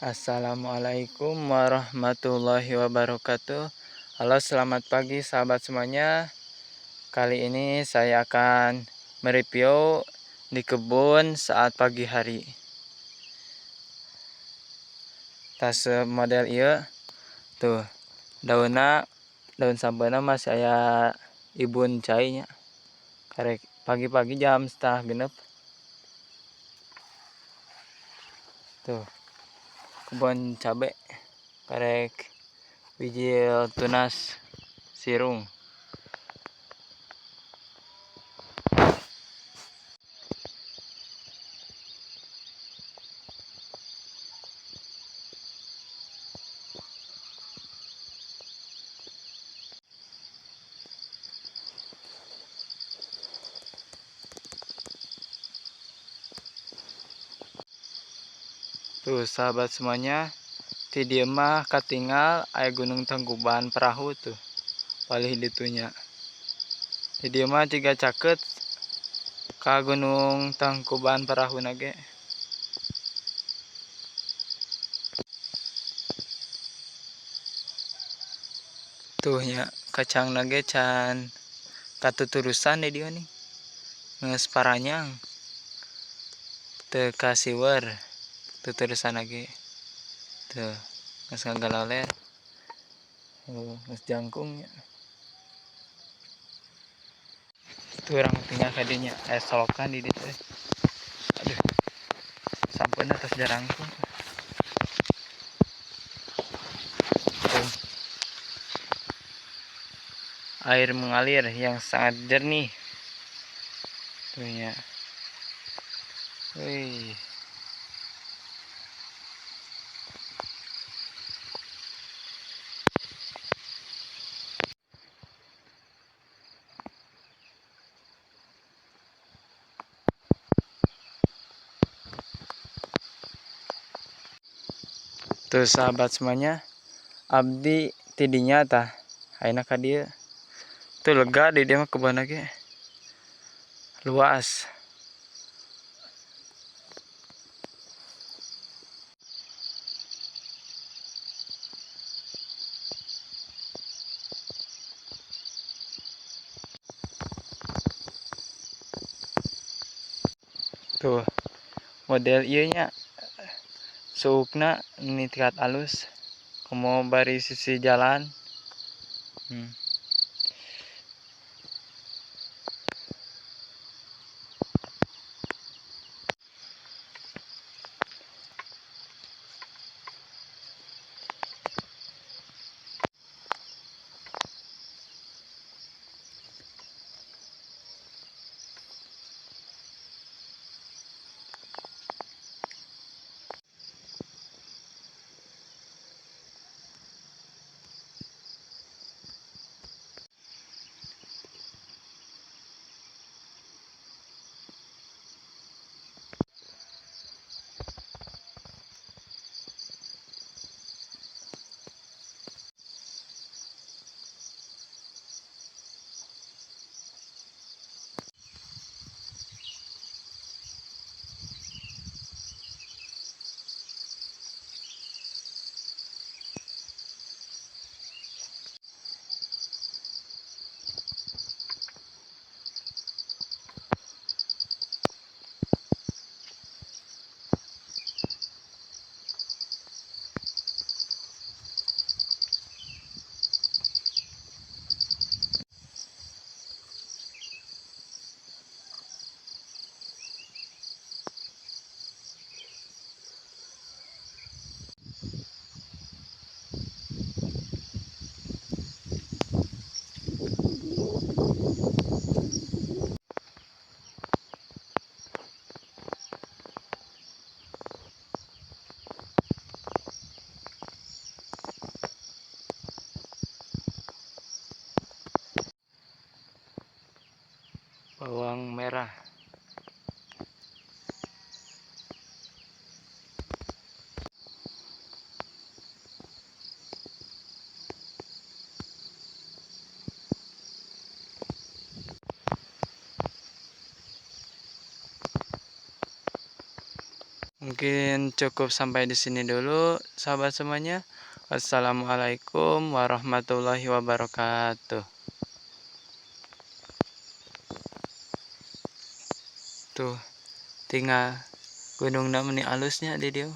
Assalamualaikum warahmatullahi wabarakatuh. Halo, selamat pagi sahabat semuanya. Kali ini saya akan mereview di kebun saat pagi hari. Tas model iya tuh, daun sabana masih aya ibun cainya. Karek pagi-pagi jam 6:30. Tuh, kebun cabe karek bijil tunas sirung. Tuh sahabat semuanya, di dieu mah katinggal aya Gunung Tangkuban Perahu tuh. Palih ditunya. Di dieu mah ciga caket ka Gunung Tangkuban Perahu nage. Tuh nya kacang nage can katuturusan di dieu nih. Geus paranyang. Teu kasiwer tuturusan nage. Tuh, geus ngagaloler. Geus jangkungnya. Tuh orang tinggal kadinya solokan di dieu teh. Aduh. Sampeuna tos jarangkung. Tuh. Air mengalir yang sangat jernih. Tuh ya. Wih. Tuh sahabat semuanya, abdi tidinya tah ayeuna ka dieu. Tuh lega di dieu mah kebun ge. Luas. Tuh model ieu nya suukna ningkat alus komo bari sisi jalan. Bawang merah. Mungkin cukup sampai di sini dulu, sahabat semuanya. Wassalamualaikum warahmatullahi wabarakatuh. Tuh, tinggal gunung meni alusnya di dia.